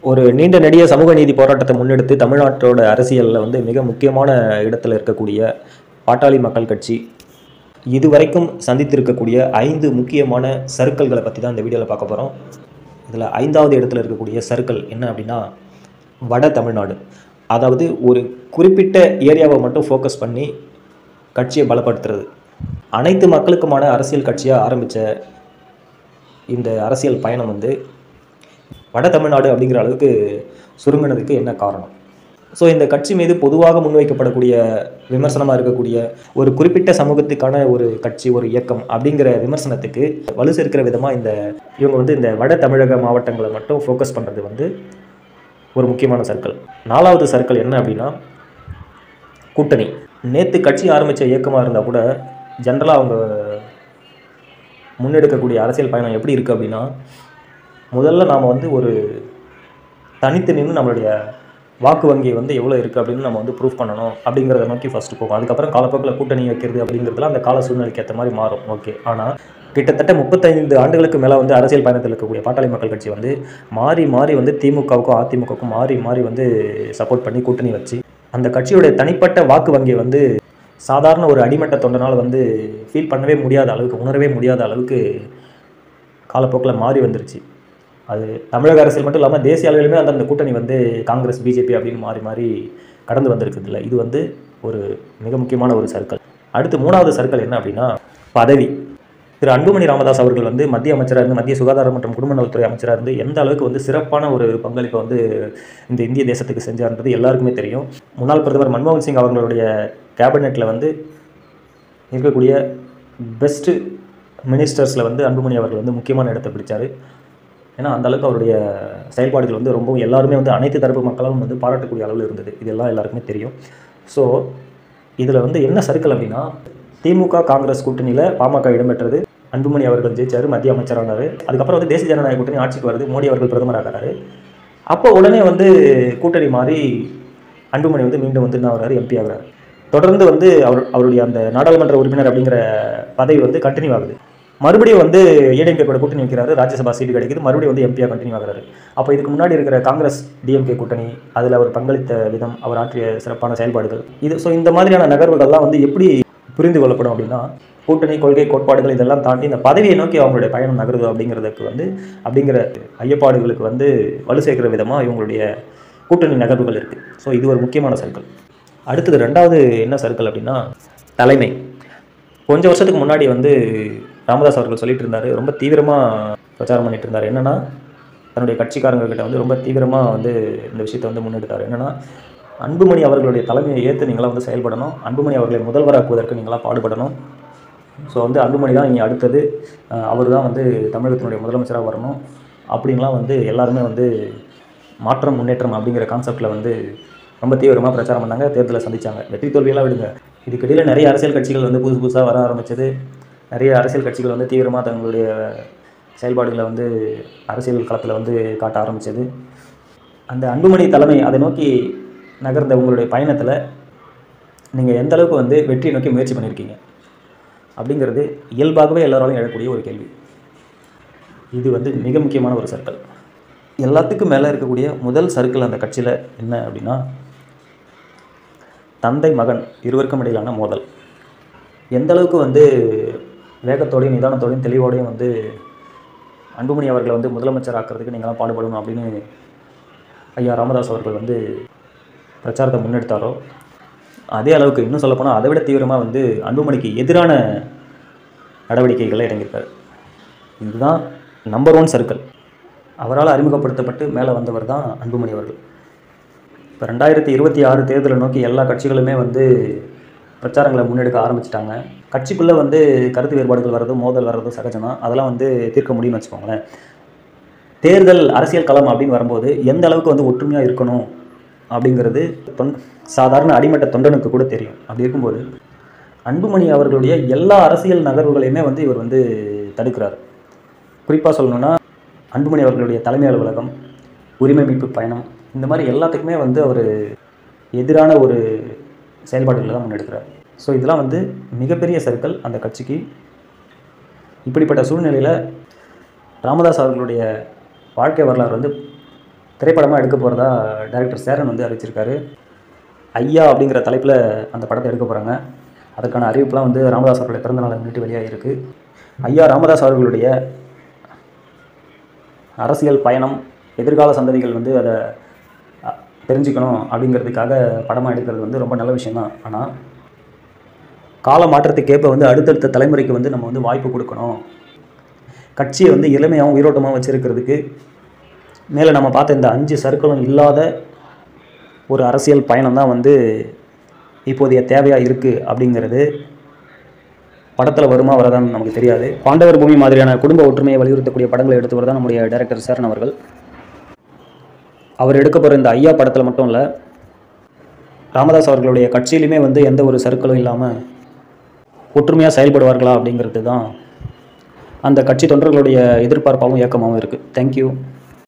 ஒரு நீண்ட நெடிய சமூக நீதி போராட்டத்தை முன்னெடுத்து தமிழ்நாட்டோட அரசியலில் வந்து மிக முக்கியமான இடத்துல இருக்கக்கூடிய பாட்டாளி மக்கள் கட்சி இதுவரைக்கும் சந்தித்திருக்கக்கூடிய 5 முக்கியமான சர்க்கிள்களை பற்றி தான் இந்த வீடியோவில் பார்க்க போகிறோம். இதில் 5வது இடத்துல இருக்கக்கூடிய சர்க்கிள் என்ன அப்படின்னா வட தமிழ்நாடு. அதாவது ஒரு குறிப்பிட்ட ஏரியாவை மட்டும் ஃபோக்கஸ் பண்ணி கட்சியை பலப்படுத்துறது. அனைத்து மக்களுக்குமான அரசியல் கட்சியாக ஆரம்பித்த இந்த அரசியல் பயணம் வந்து வட தமிழ்நாடு அப்படிங்கிற அளவுக்கு சுருங்கினதுக்கு என்ன காரணம்? ஸோ இந்த கட்சி மீது பொதுவாக முன்வைக்கப்படக்கூடிய விமர்சனமாக இருக்கக்கூடிய ஒரு குறிப்பிட்ட சமூகத்துக்கான ஒரு கட்சி, ஒரு இயக்கம் அப்படிங்கிற விமர்சனத்துக்கு வலு சேர்க்கிற விதமாக இவங்க வந்து இந்த வட தமிழக மாவட்டங்களை மட்டும் ஃபோக்கஸ் பண்ணுறது வந்து ஒரு முக்கியமான சர்க்கிள். 4வது சர்க்கிள் என்ன அப்படின்னா கூட்டணி. நேற்று கட்சி ஆரம்பித்த இயக்கமாக இருந்தால் கூட ஜென்ரலாக அவங்க முன்னெடுக்கக்கூடிய அரசியல் பயணம் எப்படி இருக்குது அப்படின்னா, முதல்ல நாம் வந்து ஒரு தனித்து நின்று நம்மளுடைய வாக்கு வங்கி வந்து எவ்வளோ இருக்குது அப்படின்னு நம்ம வந்து ப்ரூஃப் பண்ணணும் அப்படிங்கிறத நோக்கி ஃபஸ்ட்டு போகும். அதுக்கப்புறம் காலப்போக்கில் கூட்டணி வைக்கிறது அப்படிங்கிறதுலாம் அந்த கால சூழ்நிலைக்கு ஏற்ற மாதிரி மாறும். ஓகே, ஆனால் கிட்டத்தட்ட 35 ஆண்டுகளுக்கு மேலே வந்து அரசியல் பயணத்தில் இருக்கக்கூடிய பாட்டாளி மக்கள் கட்சி வந்து மாறி மாறி வந்து திமுகவுக்கும் அதிமுகவுக்கும் மாறி மாறி வந்து சப்போர்ட் பண்ணி கூட்டணி வச்சு அந்த கட்சியோடைய தனிப்பட்ட வாக்கு வங்கியை வந்து சாதாரண ஒரு அடிமட்ட தொண்டனால் வந்து ஃபீல் பண்ணவே முடியாத அளவுக்கு, உணரவே முடியாத அளவுக்கு காலப்போக்கில் மாறி வந்துருச்சு. அது தமிழக அரசியல் மட்டும் இல்லாமல் தேசிய அளவிலுமே அந்த கூட்டணி வந்து காங்கிரஸ், பிஜேபி அப்படின்னு மாறி மாறி கடந்து வந்திருக்குது இல்லை. இது வந்து ஒரு மிக முக்கியமான ஒரு சர்க்கிள். அடுத்து 3வது சர்க்கிள் என்ன அப்படின்னா பதவி. திரு அன்புமணி ராமதாஸ் அவர்கள் வந்து மத்திய அமைச்சராக இருந்து, மத்திய சுகாதாரம் மற்றும் குடும்ப நலத்துறை அமைச்சராக இருந்து எந்த அளவுக்கு வந்து சிறப்பான ஒரு பங்களிப்பை வந்து இந்த இந்திய தேசத்துக்கு செஞ்சார்ன்றது எல்லாருக்குமே தெரியும். முன்னாள் பிரதமர் மன்மோகன் சிங் அவர்களுடைய கேபினெட்டில் வந்து இருக்கக்கூடிய பெஸ்ட்டு மினிஸ்டர்ஸில் வந்து அன்புமணி அவர்கள் வந்து முக்கியமான இடத்தை பிடிச்சார். ஏன்னா அந்தளவுக்கு அவருடைய செயல்பாடுகள் வந்து ரொம்பவும் எல்லாருமே வந்து அனைத்து தரப்பு மக்களும் வந்து பாராட்டக்கூடிய அளவில் இருந்தது. இதெல்லாம் எல்லாருக்குமே தெரியும். ஸோ இதில் வந்து என்ன சர்க்கிள் அப்படின்னா திமுக காங்கிரஸ் கூட்டணியில் பாமக இடம்பெற்றது. அன்புமணி அவர்கள் ஜெயிச்சார், மத்திய அமைச்சரானார். அதுக்கப்புறம் வந்து தேசிய ஜனநாயக கூட்டணி ஆட்சிக்கு வருது, மோடி அவர்கள் பிரதமராகிறாரு. அப்போ உடனே வந்து கூட்டணி மாறி அன்புமணி வந்து மீண்டும் வந்து என்ன ஆகிறாரு, எம்பி ஆகிறாரு. தொடர்ந்து வந்து அவருடைய அந்த நாடாளுமன்ற உறுப்பினர் அப்படிங்கிற பதவி வந்து கண்டினியூ ஆகுது. மறுபடியும் வந்து ஏடிஎம்கே கூட கூட்டணி வைக்கிறாரு, ராஜ்யசபா சீட்டு கிடைக்குது, மறுபடியும் வந்து எம்பியாக கண்டினியூ ஆகிறாரு. அப்போ இதுக்கு முன்னாடி இருக்கிற காங்கிரஸ் டிஎம்கே கூட்டணி, அதில் அவர் பங்களித்த விதம், அவர் ஆற்றிய சிறப்பான செயல்பாடுகள், ஸோ இந்த மாதிரியான நகர்வுகள்லாம் வந்து எப்படி புரிந்து கொள்ளப்படும் அப்படின்னா கூட்டணி, கொள்கை, கோட்பாடுகள் இதெல்லாம் தாண்டி இந்த பதவியை நோக்கி அவங்களுடைய பயணம் நகருது அப்படிங்கிற ஐயப்பாடுகளுக்கு வந்து வலு சேர்க்கிற விதமாக இவங்களுடைய கூட்டணி நகர்வுகள் இருக்குது. ஸோ இது ஒரு முக்கியமான சர்க்கிள். அடுத்தது 2வது என்ன சர்க்கிள் அப்படின்னா தலைமை. கொஞ்சம் வருஷத்துக்கு முன்னாடி வந்து ராமதாஸ் அவர்கள் சொல்லிட்டு இருந்தார், ரொம்ப தீவிரமாக பிரச்சாரம் பண்ணிட்டு இருந்தார். என்னென்னா தன்னுடைய கட்சிக்காரங்கக்கிட்ட வந்து ரொம்ப தீவிரமாக வந்து இந்த விஷயத்தை வந்து முன்னெடுத்தார். என்னென்னா அன்புமணி அவர்களுடைய தலைமையை ஏற்று நீங்களாம் வந்து செயல்படணும், அன்புமணி அவர்களை முதல்வராக்குவதற்கு நீங்களாம் பாடுபடணும். ஸோ வந்து அன்புமணி தான் இங்கே அடுத்தது, அவர் தான் வந்து தமிழகத்தினுடைய முதலமைச்சராக வரணும் அப்படின்லாம் வந்து எல்லாருமே வந்து மாற்றம் முன்னேற்றம் அப்படிங்கிற கான்செப்டில் வந்து ரொம்ப தீவிரமாக பிரச்சாரம் பண்ணாங்க. தேர்தலை சந்தித்தாங்க. வெற்றி தோல்வியெல்லாம் விடுங்க, இதுக்கிடையில் நிறைய அரசியல் கட்சிகள் வந்து புதுசாக வர ஆரம்பித்தது. நிறைய அரசியல் கட்சிகள் வந்து தீவிரமாக தங்களுடைய செயல்பாடுகளை வந்து அரசியல் களத்தில் வந்து காட்ட ஆரம்பித்தது. அந்த அன்புமணி தலைமை அதை நோக்கி நகர்ந்த உங்களுடைய பயணத்தில் நீங்கள் எந்த அளவுக்கு வந்து வெற்றியை நோக்கி முயற்சி பண்ணியிருக்கீங்க அப்படிங்கிறது இயல்பாகவே எல்லாராலையும் எழக்கூடிய ஒரு கேள்வி. இது வந்து மிக முக்கியமான ஒரு சர்க்கிள். எல்லாத்துக்கும் மேலே இருக்கக்கூடிய முதல் சர்க்கிள் அந்த கட்சியில் என்ன அப்படின்னா தந்தை மகன் இருவருக்கும் இடையிலான மோதல். எந்த அளவுக்கு வந்து வேகத்தோடையும் நிதானத்தோடையும் தெளிவோடையும் வந்து அன்புமணி அவர்களை வந்து முதலமைச்சர் ஆக்கிறதுக்கு நீங்களாம் பாடுபடணும் அப்படின்னு ஐயா ராமதாஸ் அவர்கள் வந்து பிரச்சாரத்தை முன்னெடுத்தாரோ, அதே அளவுக்கு இன்னும் சொல்லப்போனால் அதை விட தீவிரமாக வந்து அன்புமணிக்கு எதிரான நடவடிக்கைகளை இறங்கியிருக்காரு. இதுதான் நம்பர் 1 சர்க்கிள். அவரால் அறிமுகப்படுத்தப்பட்டு மேலே வந்தவர் தான் அன்புமணி அவர்கள். இப்போ 2026 தேர்தலை நோக்கி எல்லா கட்சிகளுமே வந்து பிரச்சாரங்களை முன்னெடுக்க ஆரம்பிச்சிட்டாங்க. கட்சிக்குள்ளே வந்து கருத்து வேறுபாடுகள் வர்றதும் மோதல் வர்றதும் சகஜம் தான். அதெல்லாம் வந்து தீர்க்க முடியும்னு வச்சுக்கோங்களேன். தேர்தல் அரசியல் களம் அப்படின்னு வரும்போது எந்த அளவுக்கு வந்து ஒற்றுமையாக இருக்கணும் அப்படிங்கிறது சாதாரண அடிமட்ட தொண்டனுக்கு கூட தெரியும். அப்படி இருக்கும்போது அன்புமணி அவர்களுடைய எல்லா அரசியல் நகர்வுகளையுமே வந்து இவர் வந்து தடுக்கிறார். குறிப்பாக சொல்லணும்னா அன்புமணி அவர்களுடைய தலைமை அலுவலகம், உரிமை மீட்பு பயணம், இந்த மாதிரி எல்லாத்துக்குமே வந்து அவர் எதிரான ஒரு செயல்பாடுகளை தான் முன்னெடுக்கிறார். ஸோ இதெல்லாம் வந்து மிகப்பெரிய சர்க்கிள் அந்த கட்சிக்கு. இப்படிப்பட்ட சூழ்நிலையில் ராமதாஸ் அவர்களுடைய வாழ்க்கை வரலாறு வந்து திரைப்படமாக எடுக்க போகிறதா டைரக்டர் சேரன் வந்து அறிவிச்சிருக்காரு. ஐயா அப்படிங்கிற தலைப்பில் அந்த படத்தை எடுக்க போகிறாங்க. அதற்கான அறிவிப்புலாம் வந்து ராமதாஸ் அவர்களுடைய பிறந்தநாளை முன்னிட்டு வெளியாகிருக்கு. ஐயா ராமதாஸ் அவர்களுடைய அரசியல் பயணம் எதிர்கால சந்ததிகள் வந்து அதை தெரிஞ்சுக்கணும் அப்படிங்கிறதுக்காக படமாக எடுக்கிறது வந்து ரொம்ப நல்ல விஷயம்தான். ஆனால் கால மாற்றத்துக்கேற்ப வந்து அடுத்தடுத்த தலைமுறைக்கு வந்து நம்ம வந்து வாய்ப்பு கொடுக்கணும். கட்சியை வந்து இளமையாகவும் உயிரோட்டமாக வச்சுருக்கிறதுக்கு மேலே நம்ம பார்த்த இந்த 5 சர்க்கிளும் இல்லாத ஒரு அரசியல் பயணம் தான் வந்து இப்போதைய தேவையாக இருக்குது அப்படிங்கிறது படத்தில் வருமா வரதான்னு நமக்கு தெரியாது. பாண்டவர் பூமி மாதிரியான குடும்ப ஒற்றுமையை வலியுறுத்தக்கூடிய படங்களை எடுத்தவர் தான் நம்முடைய டைரக்டர் சேரன் அவர்கள். அவர் எடுக்க போகிற இந்த ஐயா படத்தில் மட்டும் இல்லை, ராமதாஸ் அவர்களுடைய கட்சியிலுமே வந்து எந்த ஒரு சர்க்கிளும் இல்லாமல் ஒற்றுமையாக செயல்படுவார்களா அப்படிங்கிறது தான் அந்த கட்சி தொண்டர்களுடைய எதிர்பார்ப்பாகவும் ஏக்கமாகவும் இருக்குது. தேங்க்யூ.